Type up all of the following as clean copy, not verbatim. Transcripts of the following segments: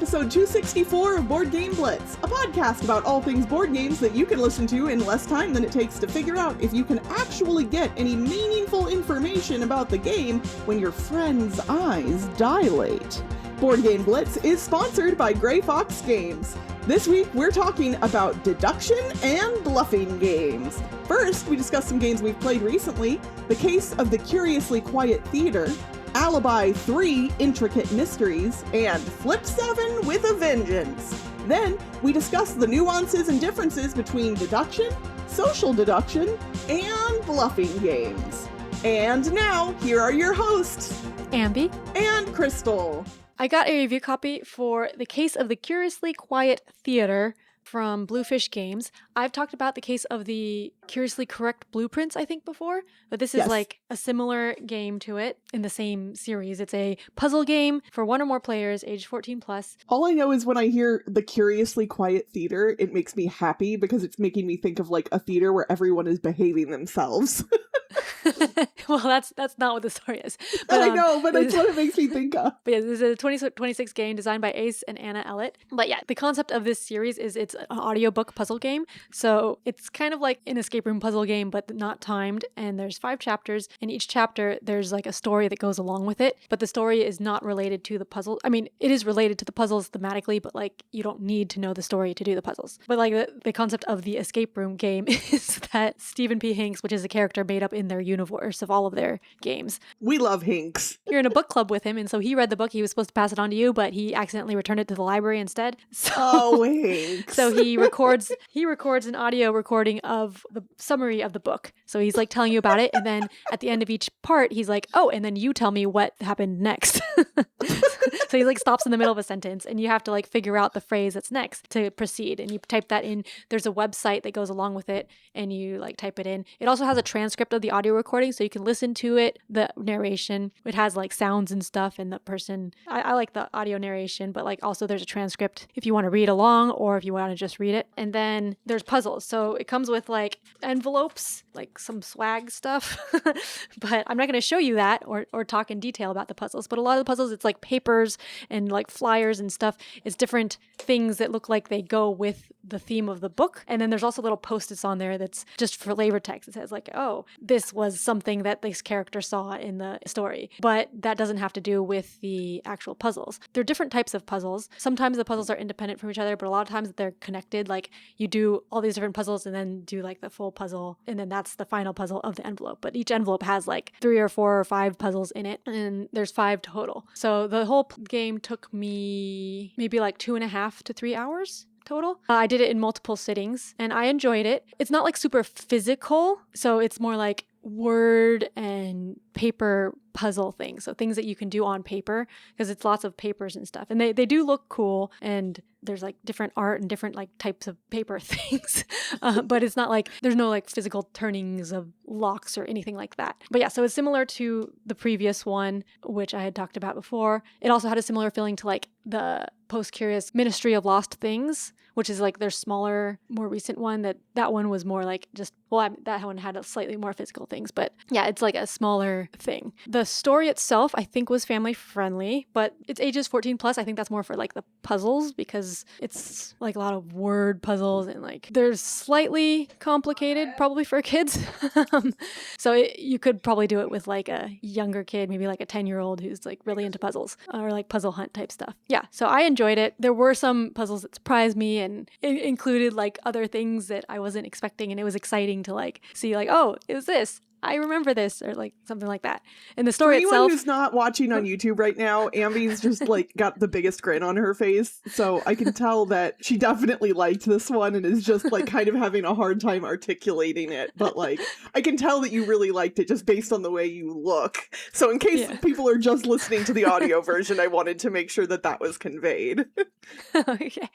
episode 264 of Board Game Blitz, a podcast about all things board games that you can listen to in less time than it takes to figure out if you can actually get any meaningful information about the game when your friend's eyes dilate. Board Game Blitz is sponsored by Grey Fox Games. This week, we're talking about deduction and bluffing games. First, we discuss some games we've played recently, The Case of the Curiously Quiet Theater, Alibi 3 Intricate Mysteries, and Flip 7 with a Vengeance. Then, we discuss the nuances and differences between deduction, social deduction, and bluffing games. And now, here are your hosts, Ambie and Crystal. I got a review copy for The Case of the Curiously Quiet Theater from Bluefish Games. I've talked about The Case of the Curiously Correct Blueprints, I think, before, but this is like a similar game to it in the same series. It's a puzzle game for one or more players, age 14 plus. All I know is when I hear the Curiously Quiet Theater, it makes me happy because it's making me think of like a theater where everyone is behaving themselves. Well, that's not what the story is. But, I know, but it's what it makes me think of. But yeah, this is a 2026 game designed by Ace and Anna Ellett. But yeah, the concept of this series is it's an audiobook puzzle game. So it's kind of like an escape room puzzle game, but not timed. And there's 5 chapters. And each chapter, there's like a story that goes along with it. But the story is not related to the puzzle. I mean, it is related to the puzzles thematically, but like you don't need to know the story to do the puzzles. But like the concept of the escape room game is that Stephen P. Hinks, which is a character made up in their universe of all of their games. We love Hinks. You're in a book club with him, and so he read the book. He was supposed to pass it on to you, but he accidentally returned it to the library instead. So, Hinks. So he records an audio recording of the summary of the book. So he's like telling you about it, and then at the end of each part, he's like, "Oh, and then you tell me what happened next." So he like stops in the middle of a sentence, and you have to like figure out the phrase that's next to proceed. And you type that in. There's a website that goes along with it, and you like type it in. It also has a transcript of the audio recording, so you can listen to it, the narration. It has like sounds and stuff, and the person, I like the audio narration, but like also there's a transcript if you want to read along or if you want to just read it. And then there's puzzles. So it comes with like envelopes, like some swag stuff, but I'm not going to show you that or talk in detail about the puzzles. But a lot of the puzzles, it's like papers and like flyers and stuff. It's different things that look like they go with the theme of the book. And then there's also little post-its on there that's just for flavor text. It says like, oh, this was something that this character saw in the story. But that doesn't have to do with the actual puzzles. There are different types of puzzles. Sometimes the puzzles are independent from each other, but a lot of times they're connected. Like you do all these different puzzles and then do like the full puzzle. And then that's the final puzzle of the envelope. But each envelope has like 3 or 4 or 5 puzzles in it. And there's 5 total. So the whole game took me maybe like 2.5 to 3 hours. Total. I did it in multiple sittings and I enjoyed it. It's not like super physical, so it's more like word and paper puzzle things. So things that you can do on paper because it's lots of papers and stuff. And they do look cool and there's like different art and different like types of paper things. But it's not like there's no like physical turnings of locks or anything like that. But yeah, so it's similar to the previous one, which I had talked about before. It also had a similar feeling to like the Post-Curious Ministry of Lost Things, which is like their smaller, more recent one. That one was more like just, that one had a slightly more physical things. But yeah, it's like a smaller thing. The story itself, I think, was family friendly, but it's ages 14 plus. I think that's more for like the puzzles because it's like a lot of word puzzles and like they're slightly complicated probably for kids. So you could probably do it with like a younger kid, maybe like a 10-year-old who's like really into puzzles or like puzzle hunt type stuff. Yeah, so I enjoyed it. There were some puzzles that surprised me and it included like other things that I wasn't expecting, and it was exciting to like see like, oh, it was this. I remember this, or like something like that. And the story itself. For anyone who's not watching on YouTube right now, Ambie's just like got the biggest grin on her face. So I can tell that she definitely liked this one and is just like kind of having a hard time articulating it. But like, I can tell that you really liked it just based on the way you look. So in case people are just listening to the audio version, I wanted to make sure that that was conveyed. Okay.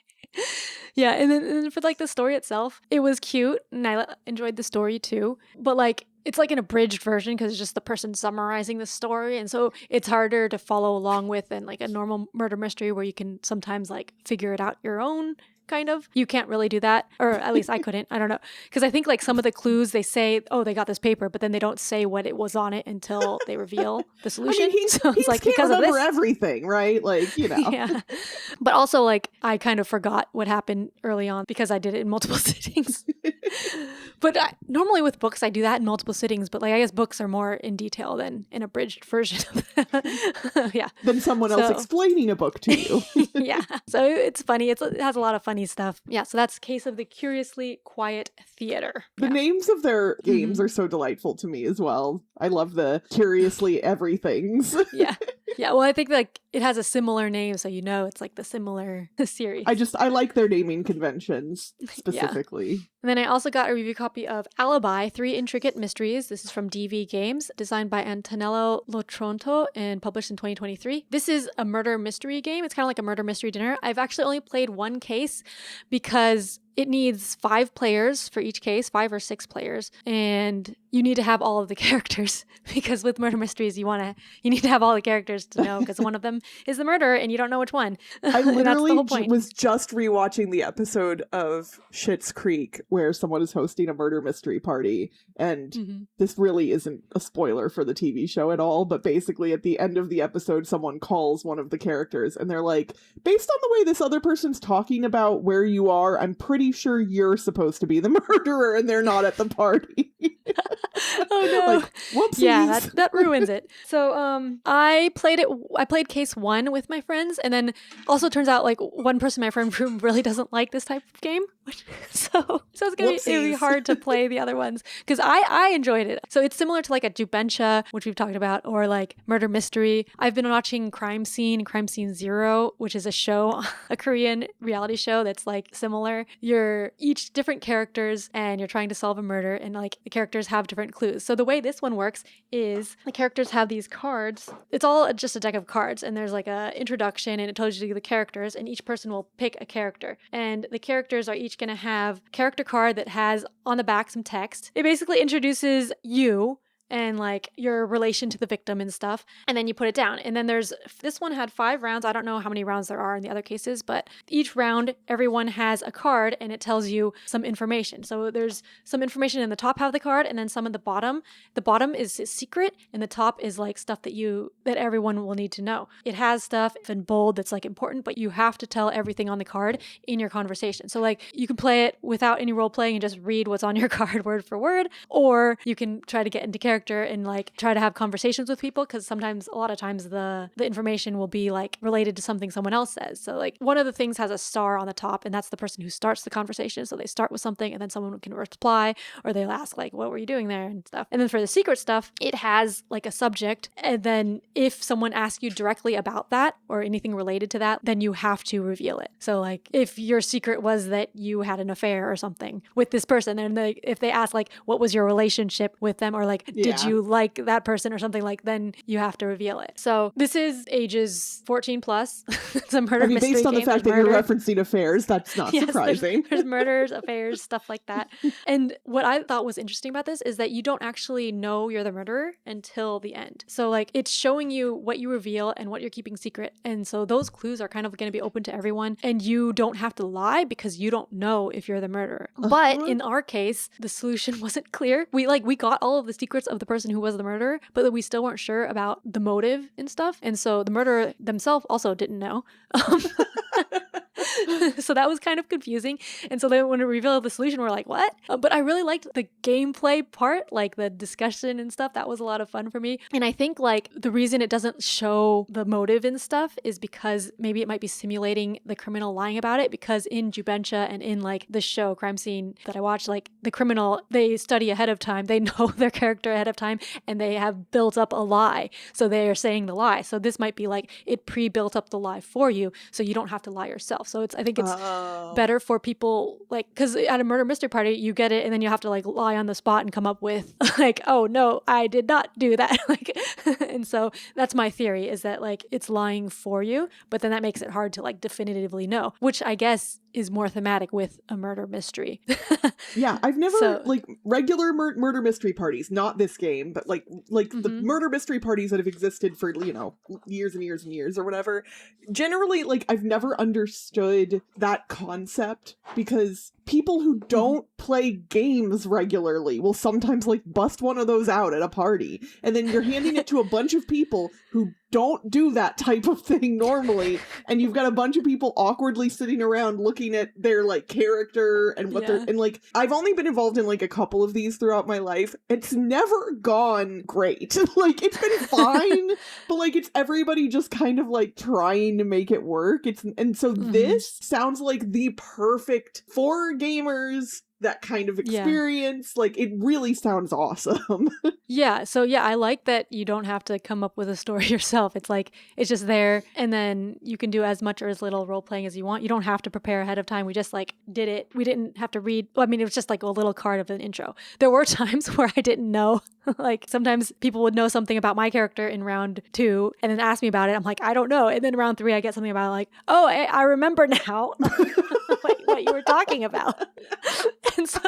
Yeah, and then for like the story itself, it was cute and I enjoyed the story too. But like, it's like an abridged version because it's just the person summarizing the story. And so it's harder to follow along with than like a normal murder mystery where you can sometimes like figure it out your own kind of. You can't really do that, or at least I couldn't. I don't know. Because I think like some of the clues they say, oh, they got this paper, but then they don't say what it was on it until they reveal the solution. I mean, so it's like can't because of remember this. everything, right? Like, you know. Yeah. But also like I kind of forgot what happened early on because I did it in multiple sittings. But normally with books, I do that in multiple sittings. But like I guess books are more in detail than an abridged version of that. Yeah. Than someone else explaining a book to you. Yeah. So it's funny. It has a lot of funny stuff. Yeah. So that's Case of the Curiously Quiet Theater. The names of their games are so delightful to me as well. I love the Curiously Everythings. Yeah. Yeah. Well, I think like it has a similar name, so you know it's like the similar series. I like their naming conventions specifically. Yeah. And then I also got a review copy of Alibi, 3 Intricate Mysteries. This is from DV Games, designed by Antonello Lotronto and published in 2023. This is a murder mystery game. It's kind of like a murder mystery dinner. I've actually only played one case because it needs 5 players for each case, 5 or 6 players, and you need to have all of the characters because with murder mysteries, you need to have all the characters to know because one of them is the murderer and you don't know which one. I literally that's the whole point. Was just rewatching the episode of Schitt's Creek where someone is hosting a murder mystery party, and this really isn't a spoiler for the TV show at all, but basically at the end of the episode, someone calls one of the characters and they're like, based on the way this other person's talking about where you are, I'm pretty sure you're supposed to be the murderer and they're not at the party. Oh no. Like, whoopsies. Yeah, that ruins it. So I played case 1 with my friends, and then also turns out like one person in my friend room really doesn't like this type of game. So it's gonna be hard to play the other ones because I enjoyed it. So it's similar to like a Jubentia, which we've talked about, or like murder mystery. I've been watching Crime Scene 0, which is a show, a Korean reality show that's like similar. You're each different characters and you're trying to solve a murder, and like the characters have different clues. So the way this one works is the characters have these cards. It's all just a deck of cards, and there's like a introduction and it tells you the characters, and each person will pick a character, and the characters are each going to have a character card that has on the back some text. It basically introduces you and like your relation to the victim and stuff, and then you put it down. And then this one had 5 rounds. I don't know how many rounds there are in the other cases, but each round everyone has a card and it tells you some information. So there's some information in the top half of the card and then some at the bottom. The bottom is secret and the top is like stuff that everyone will need to know. It has stuff in bold that's like important, but you have to tell everything on the card in your conversation. So like you can play it without any role playing and just read what's on your card word for word, or you can try to get into character and like try to have conversations with people, because a lot of times the information will be like related to something someone else says. So like one of the things has a star on the top, and that's the person who starts the conversation. So they start with something and then someone can reply, or they'll ask like, what were you doing there and stuff. And then for the secret stuff, it has like a subject, and then if someone asks you directly about that or anything related to that, then you have to reveal it. So like if your secret was that you had an affair or something with this person, and if they ask like, what was your relationship with them, or like, did you like that person or something, like, then you have to reveal it. So this is ages 14 plus. It's a murder mystery based on game. the fact that you're referencing affairs, that's not surprising. There's murders, affairs, stuff like that. And what I thought was interesting about this is that you don't actually know you're the murderer until the end. So like it's showing you what you reveal and what you're keeping secret. And so those clues are kind of going to be open to everyone, and you don't have to lie because you don't know if you're the murderer. But in our case, the solution wasn't clear. We got all of the secrets of the person who was the murderer, but we still weren't sure about the motive and stuff. And so the murderer themselves also didn't know. So that was kind of confusing. And so then when we revealed the solution, we're like, what? But I really liked the gameplay part, like the discussion and stuff. That was a lot of fun for me. And I think like the reason it doesn't show the motive and stuff is because maybe it might be simulating the criminal lying about it, because in Jubentia and in like the show Crime Scene that I watched, like the criminal, they study ahead of time. They know their character ahead of time and they have built up a lie. So they are saying the lie. So this might be like it pre-built up the lie for you, so you don't have to lie yourself. So I think it's better for people, like, because at a murder mystery party, you get it and then you have to like lie on the spot and come up with like, oh no, I did not do that. Like, and so that's my theory, is that like it's lying for you, but then that makes it hard to like definitively know, which I guess is more thematic with a murder mystery. Yeah, I've never, like, regular murder mystery parties, not this game, but like the murder mystery parties that have existed for, you know, years and years and years or whatever. Generally, like, I've never understood that concept because people who don't play games regularly will sometimes, like, bust one of those out at a party, and then you're handing it to a bunch of people who don't do that type of thing normally, and you've got a bunch of people awkwardly sitting around looking at their, like, character and what they're, and, like, I've only been involved in, like, a couple of these throughout my life. It's never gone great. Like, it's been fine, but, like, it's everybody just kind of, like, trying to make it work. And so this sounds like the perfect for gamers, that kind of experience. Like, it really sounds awesome. So I like that you don't have to come up with a story yourself. It's like, it's just there, and then you can do as much or as little role playing as you want. You don't have to prepare ahead of time. We just, like, did it. We didn't have to read. Well, I mean, it was just like a little card of an intro. There were times where I didn't know. Like, sometimes people would know something about my character in round 2 and then ask me about it. I'm like, I don't know. And then round 3, I get something about it, like, oh, I remember now what you were talking about. And so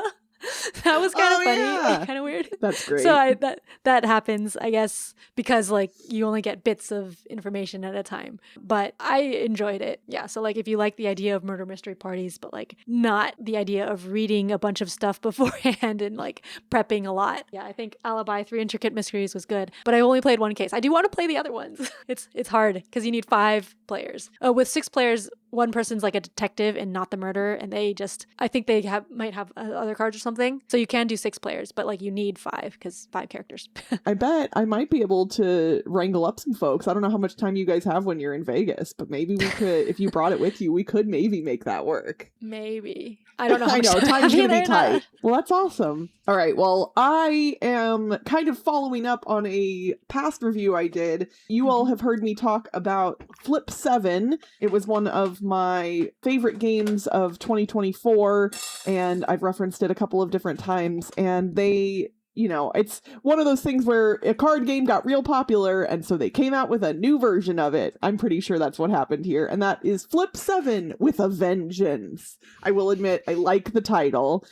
that was kind of funny and kind of weird. That's great. So that happens, I guess, because, like, you only get bits of information at a time. But I enjoyed it. Yeah. So, like, if you like the idea of murder mystery parties, but, like, not the idea of reading a bunch of stuff beforehand and, like, prepping a lot. Yeah, I think Alibi 3 Intricate Mysteries was good. But I only played one case. I do want to play the other ones. It's hard because you need 5 players. With 6 players, one person's like a detective and not the murderer, and they just, I think they might have other cards or something. So you can do 6 players, but, like, you need 5 because 5 characters. I bet I might be able to wrangle up some folks. I don't know how much time you guys have when you're in Vegas, but maybe we could, if you brought it with you, we could maybe make that work. Maybe. I don't know how much I know, time time's gonna be tight. Well, that's awesome. All right, well, I am kind of following up on a past review I did. You all have heard me talk about Flip 7. It was one of my favorite games of 2024, and I've referenced it a couple of different times, and they, you know, it's one of those things where a card game got real popular, and so they came out with a new version of it. I'm pretty sure that's what happened here, and that is Flip 7 with a Vengeance. I will admit, I like the title.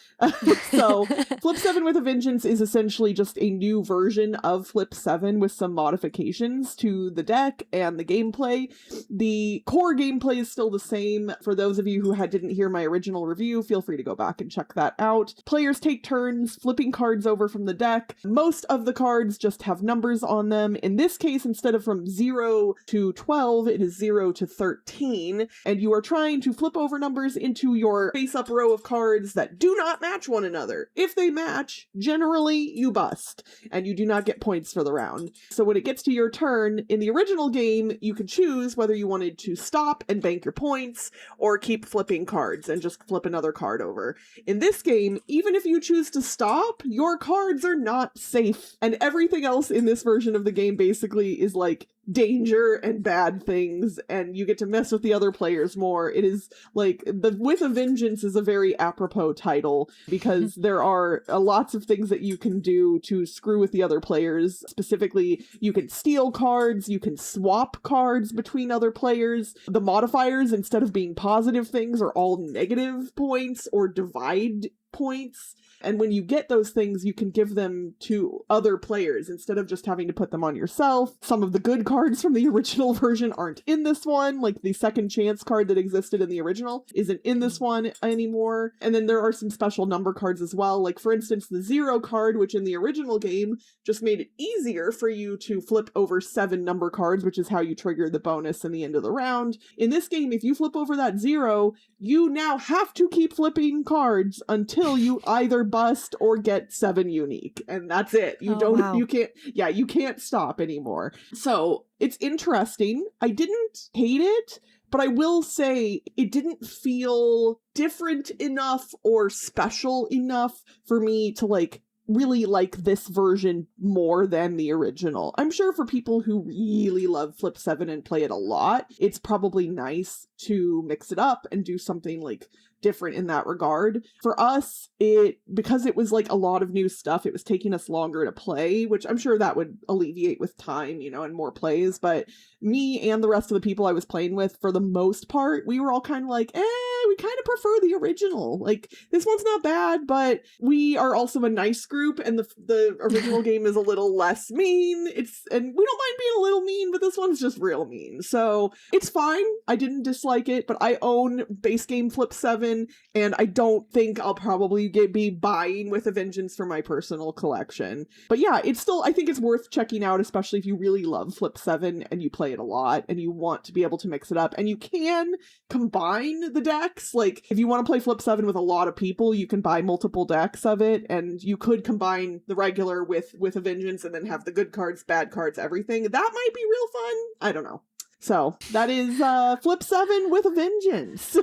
So, Flip 7 with a Vengeance is essentially just a new version of Flip 7 with some modifications to the deck and the gameplay. The core gameplay is still the same. For those of you who didn't hear my original review, feel free to go back and check that out. Players take turns flipping cards over from the deck. Most of the cards just have numbers on them. In this case, instead of from 0 to 12, it is 0 to 13, and you are trying to flip over numbers into your face-up row of cards that do not match one another. If they match, generally you bust, and you do not get points for the round. So when it gets to your turn, in the original game, you could choose whether you wanted to stop and bank your points, or keep flipping cards and just flip another card over. In this game, even if you choose to stop, your cards are not safe, and everything else in this version of the game basically is, like, danger and bad things, and you get to mess with the other players more. It is, like, the With a Vengeance is a very apropos title, because there are lots of things that you can do to screw with the other players. Specifically, you can steal cards, you can swap cards between other players. The modifiers, instead of being positive things, are all negative points or divide points. And when you get those things, you can give them to other players instead of just having to put them on yourself. Some of the good cards from the original version aren't in this one, like the second chance card that existed in the original isn't in this one anymore. And then there are some special number cards as well, like, for instance, the 0 card, which in the original game just made it easier for you to flip over 7 number cards, which is how you trigger the bonus in the end of the round. In this game, if you flip over that 0, you now have to keep flipping cards until you either bust or get 7 unique, and that's it. You can't stop anymore. So it's interesting. I didn't hate it, but I will say it didn't feel different enough or special enough for me to, like, really like this version more than the original. I'm sure for people who really love Flip 7 and play it a lot, it's probably nice to mix it up and do something, like, different in that regard. For us, because it was, like, a lot of new stuff, it was taking us longer to play, which I'm sure that would alleviate with time, you know, and more plays. But me and the rest of the people I was playing with, for the most part, we were all kind of like, we we kind of prefer the original. Like, this one's not bad, but we are also a nice group, and the original game is a little less mean. And we don't mind being a little mean, but this one's just real mean. So it's fine. I didn't dislike it, but I own base game Flip 7, and I don't think I'll probably be buying With a Vengeance for my personal collection. But yeah, it's still, I think it's worth checking out, especially if you really love Flip 7 and you play it a lot and you want to be able to mix it up. And you can combine the decks. Like, if you want to play Flip 7 with a lot of people, you can buy multiple decks of it, and you could combine the regular with a Vengeance and then have the good cards, bad cards, everything. That might be real fun. I don't know. So that is Flip 7 With a Vengeance.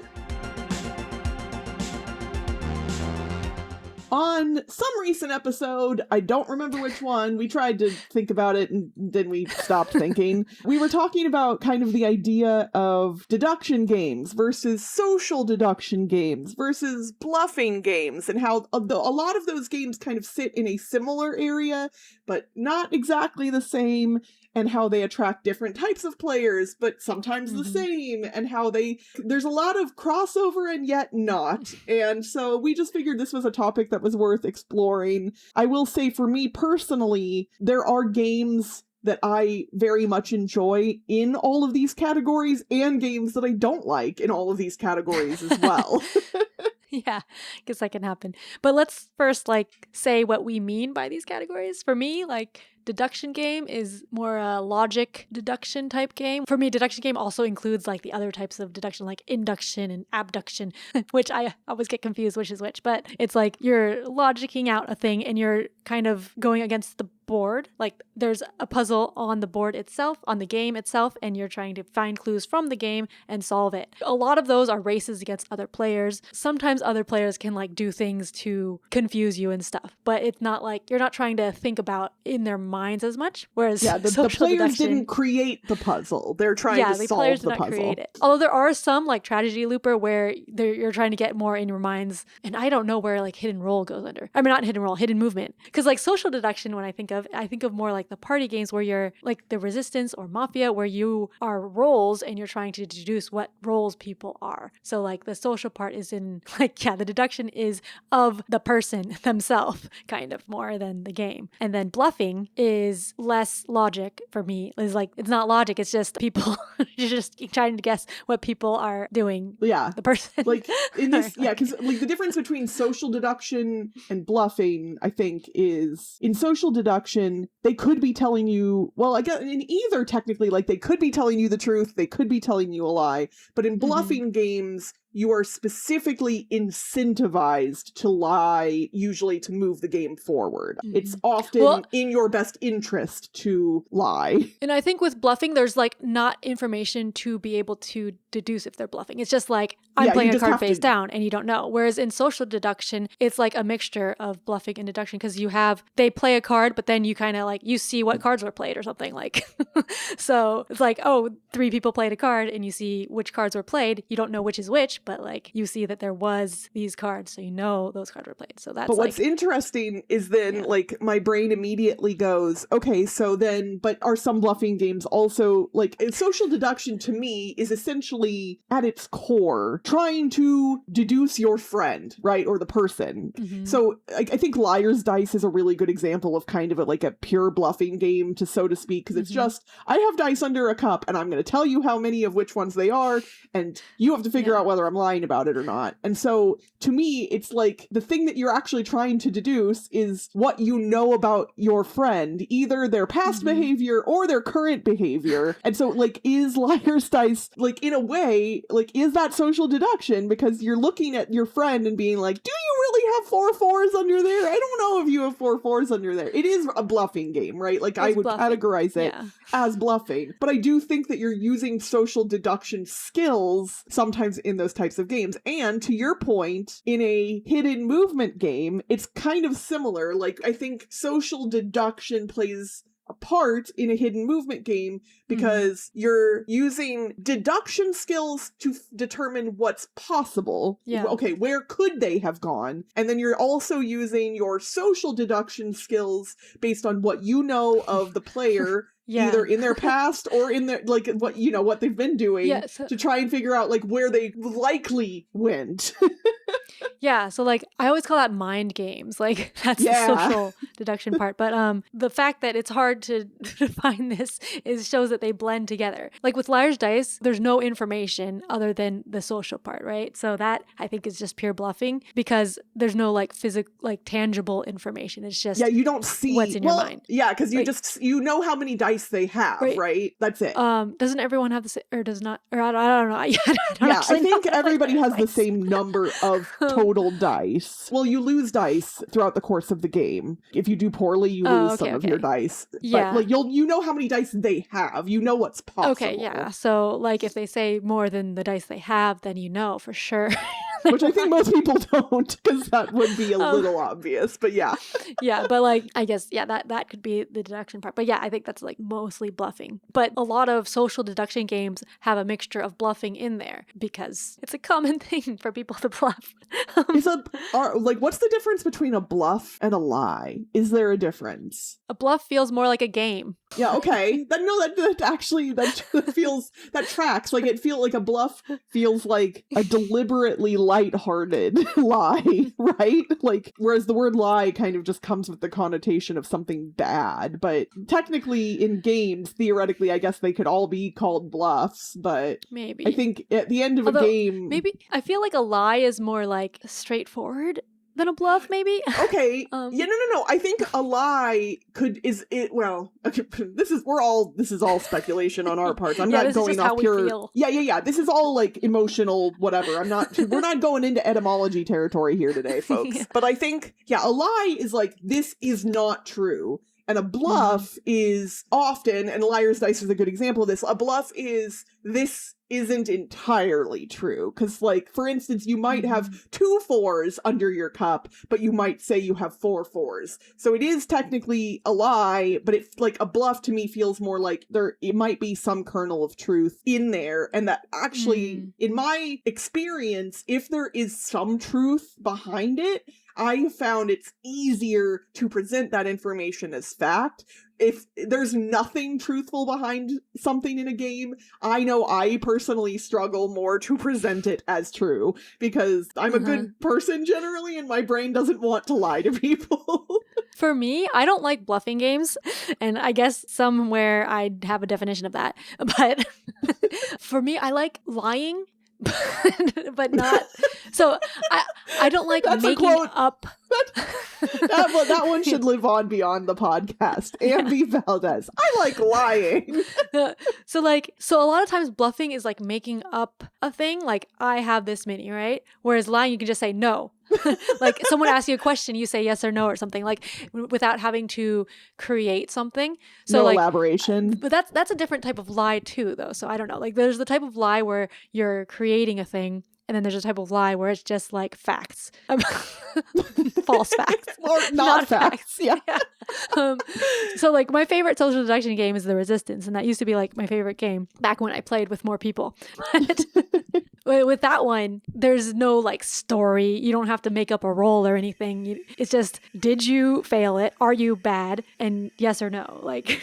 On some recent episode, I don't remember which one, we tried to think about it and then we stopped thinking. We were talking about kind of the idea of deduction games versus social deduction games versus bluffing games, and how a lot of those games kind of sit in a similar area, but not exactly the same, and how they attract different types of players, but sometimes the same, and how there's a lot of crossover and yet not. And so we just figured this was a topic that was worth exploring. I will say, for me personally, there are games that I very much enjoy in all of these categories, and games that I don't like in all of these categories as well. Yeah, I guess that can happen. But let's first say what we mean by these categories. For me, deduction game is more a logic deduction type game. For me, deduction game also includes the other types of deduction, like induction and abduction, which I always get confused which is which. But it's you're logicking out a thing and you're kind of going against the board. There's a puzzle on the board itself, on the game itself, and you're trying to find clues from the game and solve it. A lot of those are races against other players. Sometimes other players can do things to confuse you and stuff, but it's not you're not trying to think about in their minds as much. Whereas the players didn't create the puzzle. They're trying to solve the puzzle. Create it. Although there are some Tragedy Looper where you're trying to get more in your minds, and I don't know where hidden roll goes under. I mean, not hidden roll, hidden movement. Because social deduction, when I think of more the party games where you're the Resistance or Mafia, where you are roles and you're trying to deduce what roles people are. So the social part is in the deduction is of the person themselves, kind of more than the game. And then bluffing is less logic for me. It's it's not logic, it's just people you're just trying to guess what people are doing. Yeah. The person. In this, yeah, because the difference between social deduction and bluffing, I think, is in social deduction, they could be telling you, well, I guess in either technically, they could be telling you the truth, they could be telling you a lie, but in bluffing games, you are specifically incentivized to lie, usually to move the game forward. It's often in your best interest to lie. And I think with bluffing, there's not information to be able to deduce if they're bluffing. It's just I'm playing a card face down and you don't know. Whereas in social deduction, it's a mixture of bluffing and deduction, because they play a card, but then you kind of you see what cards were played or something So it's 3 people played a card and you see which cards were played. You don't know which is which, but you see that there was these cards, so you know those cards were played. So that's But what's interesting is then my brain immediately goes, okay, so then, but are some bluffing games also social deduction to me is essentially at its core trying to deduce your friend, right? Or the person. So I think Liar's Dice is a really good example of kind of a pure bluffing game, so to speak, because it's just, I have dice under a cup and I'm going to tell you how many of which ones they are, and you have to figure out whether I'm lying about it or not. And so to me, it's the thing that you're actually trying to deduce is what you know about your friend, either their past behavior or their current behavior. And so is Liar's Dice, in a way, is that social deduction? Because you're looking at your friend and being do you really have 4 4s under there? I don't know if you have 4 4s under there. It is a bluffing game, right? I would categorize it as bluffing. But I do think that you're using social deduction skills sometimes in those types of games. And to your point, in a hidden movement game, it's kind of similar. I think social deduction plays apart in a hidden movement game because you're using deduction skills to determine what's possible. Yeah. Okay, where could they have gone? And then you're also using your social deduction skills based on what you know of the player. Yeah. Either in their past or in their, like, what they've been doing to try and figure out, like, where they likely went. Yeah, so like I always call that mind games. Like that's the social deduction part. But the fact that it's hard to define this shows that they blend together. Like with Liar's Dice, there's no information other than the social part, right? So that I think is just pure bluffing because there's no like physical, like tangible information. It's just you don't see what's in your mind. Yeah, because you know how many dice they have, right? That's it. Doesn't everyone have the same, or does not? Or I don't know. I think everybody has the same number of total dice. Well, you lose dice throughout the course of the game. If you do poorly, you lose some of your dice. Yeah. But like you know how many dice they have. You know what's possible. Okay, yeah. So like if they say more than the dice they have, then you know for sure. Which I think most people don't, because that would be a little obvious, but yeah. Yeah, but like, I guess, that could be the deduction part. But yeah, I think that's like mostly bluffing. But a lot of social deduction games have a mixture of bluffing in there because it's a common thing for people to bluff. What's the difference between a bluff and a lie? Is there a difference? A bluff feels more like a game. Yeah, okay. That tracks. Like it feels like a bluff feels like a deliberately lighthearted lie, right? Like, whereas the word lie kind of just comes with the connotation of something bad. But technically in games, theoretically, I guess they could all be called bluffs, but maybe. I think at the end of a game... Maybe, I feel like a lie is more like straightforward than a bluff, maybe. Okay. No. I think a lie this is all speculation on our part. I'm not going off pure. Yeah. This is all like emotional, whatever. We're not going into etymology territory here today, folks. Yeah. But I think, a lie is like, this is not true. And a bluff is often, and Liar's Dice is a good example of this, a bluff is, this isn't entirely true. Because, like, for instance, you might have 2 4s under your cup, but you might say you have 4 4s. So it is technically a lie, but it's like a bluff to me feels more like it might be some kernel of truth in there. And that actually, in my experience, if there is some truth behind it, I found it's easier to present that information as fact. If there's nothing truthful behind something in a game, I know I personally struggle more to present it as true because I'm a good person generally and my brain doesn't want to lie to people. For me, I don't like bluffing games, and I guess somewhere I'd have a definition of that. But for me, I like lying. But not so I don't like making up that one should live on beyond the podcast. Ambie Valdez, I like lying. So a lot of times bluffing is like making up a thing, like I have this many, right? Whereas lying, you can just say no. Like someone asks you a question, you say yes or no or something, like without having to create something. So no elaboration. But that's a different type of lie too, though. So I don't know. Like there's the type of lie where you're creating a thing, and then there's a type of lie where it's just like facts, false facts, or not facts. Yeah. So like my favorite social deduction game is The Resistance, and that used to be like my favorite game back when I played with more people. But with that one, there's no like story. You don't have to make up a role or anything. It's just, did you fail it? Are you bad? And yes or no. Like,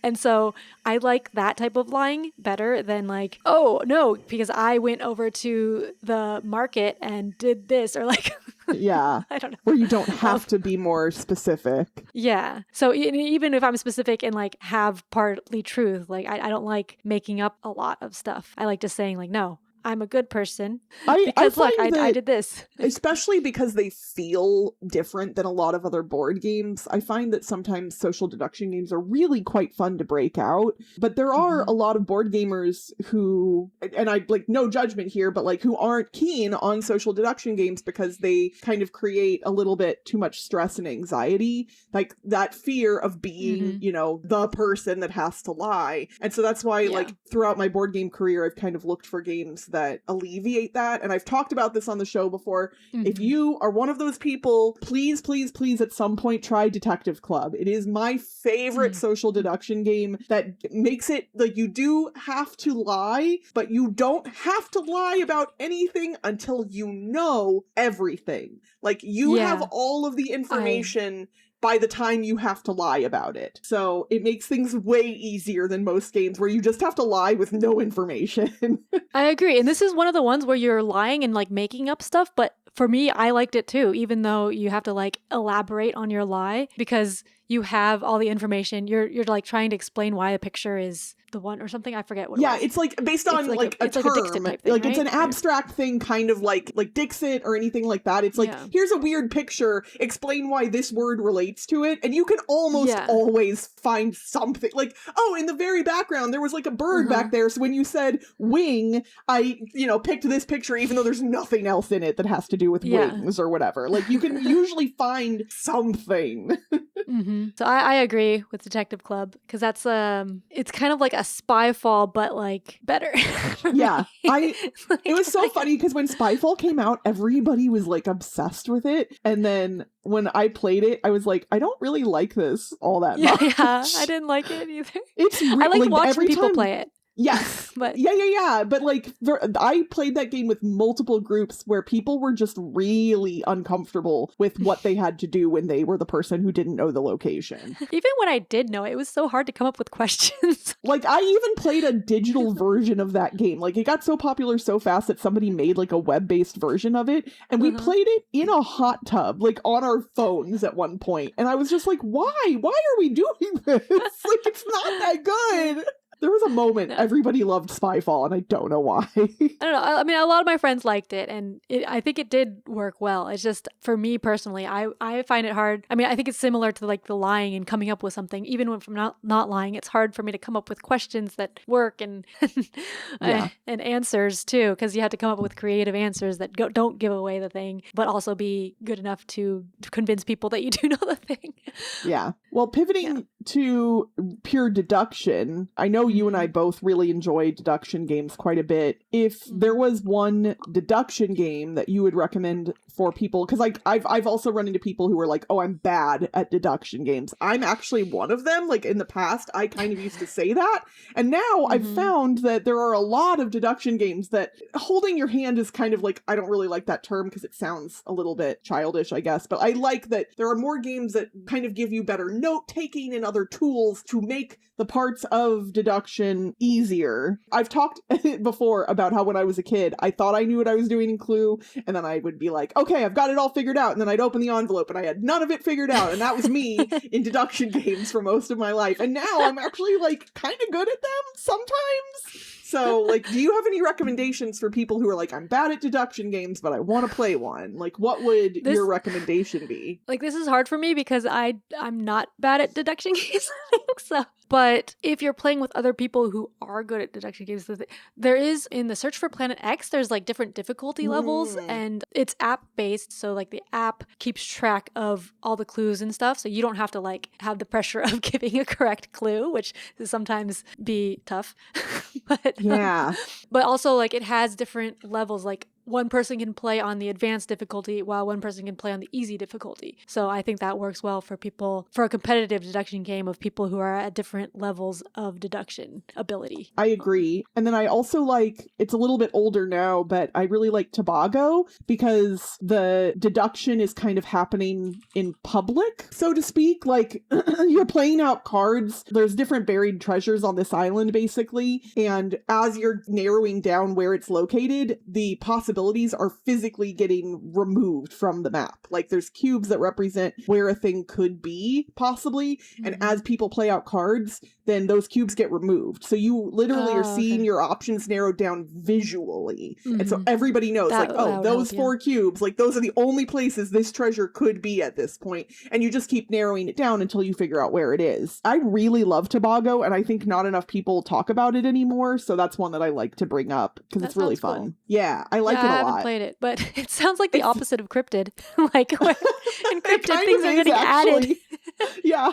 and so I like that type of lying better than like, oh no, because I went over to the market and did this, or like, yeah, I don't know. Where you don't have to be more specific. Yeah. So even if I'm specific and like have partly truth, like I don't like making up a lot of stuff. I like just saying like, no, I'm a good person because look, I did this. Especially because they feel different than a lot of other board games. I find that sometimes social deduction games are really quite fun to break out. But there are a lot of board gamers who, and I like no judgment here, but like who aren't keen on social deduction games because they kind of create a little bit too much stress and anxiety. Like that fear of being, the person that has to lie. And so that's why like throughout my board game career, I've kind of looked for games that alleviate that. And I've talked about this on the show before. Mm-hmm. If you are one of those people, please, please, please at some point try Detective Club. It is my favorite social deduction game that makes it like you do have to lie, but you don't have to lie about anything until you know everything. Like you have all of the information by the time you have to lie about it. So it makes things way easier than most games where you just have to lie with no information. I agree. And this is one of the ones where you're lying and like making up stuff. But for me, I liked it too, even though you have to like elaborate on your lie because you have all the information. You're like trying to explain why a picture is the one or something. I forget what it was. It's like based on like a term. Like a Dixit type thing, like it's an abstract thing, kind of like Dixit or anything like that. It's like, here's a weird picture, explain why this word relates to it. And you can almost always find something. Like, oh, in the very background, there was like a bird back there. So when you said wing, I, picked this picture, even though there's nothing else in it that has to do with wings or whatever. Like you can usually find something. So I agree with Detective Club because that's it's kind of like a Spyfall but like better. It was so funny because when Spyfall came out, everybody was like obsessed with it, and then when I played it, I was like, I don't really like this all that much. Yeah, I didn't like it either. I like watching people play it. Yes. But But like I played that game with multiple groups where people were just really uncomfortable with what they had to do when they were the person who didn't know the location. Even when I did know it was so hard to come up with questions. Like I even played a digital version of that game. Like it got so popular so fast that somebody made like a web-based version of it. And we played it in a hot tub, like on our phones at one point. And I was just like, why? Why are we doing this? Like it's not that good. There was a moment everybody loved Spyfall, and I don't know why. I don't know. I mean, a lot of my friends liked it, and I think it did work well. It's just, for me personally, I find it hard. I mean, I think it's similar to like the lying and coming up with something. Even when from not lying, it's hard for me to come up with questions that work and and answers too, because you have to come up with creative answers that don't give away the thing, but also be good enough to convince people that you do know the thing. Yeah. Well, pivoting to pure deduction, I know you and I both really enjoy deduction games quite a bit. If there was one deduction game that you would recommend for people, because like I've also run into people who are like, oh, I'm bad at deduction games. I'm actually one of them. Like in the past, I kind of used to say that. And now I've found that there are a lot of deduction games that holding your hand is kind of like, I don't really like that term because it sounds a little bit childish, I guess. But I like that there are more games that kind of give you better note taking and other tools to make the parts of deduction easier. I've talked before about how when I was a kid, I thought I knew what I was doing in Clue, and then I would be like, okay, I've got it all figured out, and then I'd open the envelope and I had none of it figured out, and that was me in deduction games for most of my life. And now I'm actually like kind of good at them sometimes. So, like, do you have any recommendations for people who are like, I'm bad at deduction games, but I want to play one? Like, what would your recommendation be? Like, this is hard for me because I'm not bad at deduction games, I think so. But if you're playing with other people who are good at deduction games, there is, in the Search for Planet X, there's like different difficulty levels, and it's app-based, so like the app keeps track of all the clues and stuff, so you don't have to like have the pressure of giving a correct clue, which is sometimes be tough. But also like it has different levels, like one person can play on the advanced difficulty while one person can play on the easy difficulty. So I think that works well for people, for a competitive deduction game of people who are at different levels of deduction ability. I agree. And then I also like, it's a little bit older now, but I really like Tobago because the deduction is kind of happening in public, so to speak. Like you're playing out cards. There's different buried treasures on this island, basically. And as you're narrowing down where it's located, the possibilities are physically getting removed from the map. Like there's cubes that represent where a thing could be, possibly. And as people play out cards, then those cubes get removed. So you literally are seeing your options narrowed down visually. And so everybody knows, that, like, oh, those four cubes, like those are the only places this treasure could be at this point. And you just keep narrowing it down until you figure out where it is. I really love Tobago, and I think not enough people talk about it anymore. So that's one that I like to bring up because it's really fun. Cool. Yeah, I like it a lot. I haven't played it, but it sounds like the opposite of Cryptid. Like where in Cryptid things are getting added. Yeah.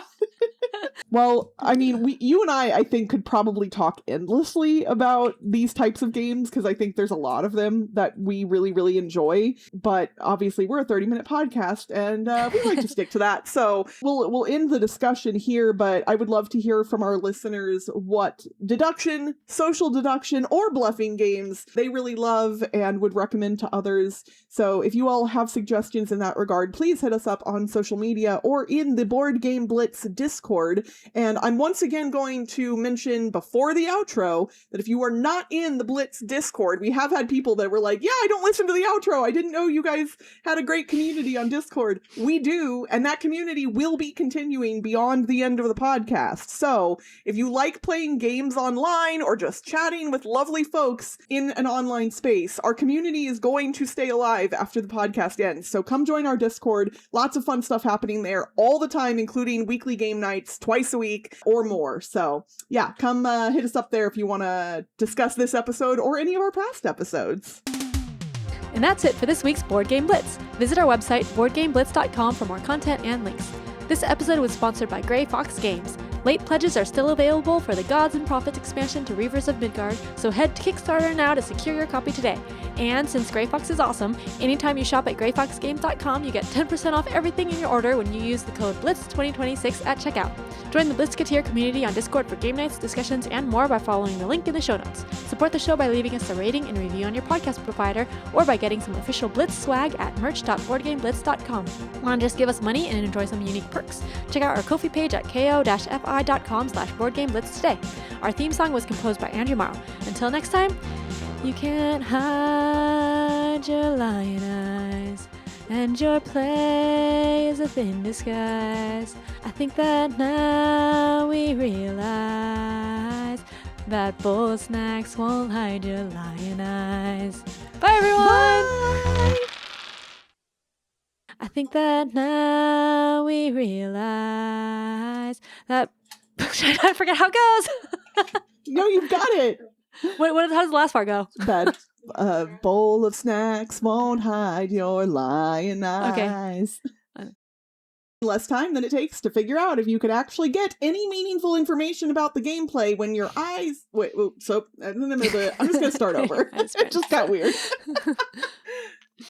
Well, I mean, you and I think, could probably talk endlessly about these types of games, because I think there's a lot of them that we really, really enjoy. But obviously, we're a 30-minute podcast, and we like to stick to that. So we'll end the discussion here, but I would love to hear from our listeners what deduction, social deduction, or bluffing games they really love and would recommend to others. So if you all have suggestions in that regard, please hit us up on social media or in the Board Game Blitz Discord. And I'm once again going to mention before the outro that if you are not in the Blitz Discord, we have had people that were like, yeah, I don't listen to the outro. I didn't know you guys had a great community on Discord. We do, and that community will be continuing beyond the end of the podcast. So if you like playing games online or just chatting with lovely folks in an online space, our community is going to stay alive after the podcast ends. So come join our Discord. Lots of fun stuff happening there all the time, including weekly game nights twice a week or more. So yeah, come hit us up there if you want to discuss this episode or any of our past episodes. And that's it for this week's Board Game Blitz. Visit our website, boardgameblitz.com, for more content and links. This episode was sponsored by Grey Fox Games. Late pledges are still available for the Gods and Prophets expansion to Reavers of Midgard, so head to Kickstarter now to secure your copy today. And since Grey Fox is awesome, anytime you shop at greyfoxgames.com, you get 10% off everything in your order when you use the code BLITZ2026 at checkout. Join the Blitzketeer community on Discord for game nights, discussions, and more by following the link in the show notes. Support the show by leaving us a rating and review on your podcast provider, or by getting some official Blitz swag at merch.boardgameblitz.com. Want to just give us money and enjoy some unique perks? Check out our Ko-fi page at ko-fi.com/boardgameblitz today. Our theme song was composed by Andrew Morrow. Until next time, you can't hide your lion eyes, and your play is a thin disguise. I think that now we realize that bowl snacks won't hide your lion eyes. Bye, everyone! Bye! I think that now we realize that... I forget how it goes! No, you've got it! How does the last part go? That a bowl of snacks won't hide your lion eyes. Okay. Less time than it takes to figure out if you could actually get any meaningful information about the gameplay when your eyes... I'm just going to start over. It just got weird.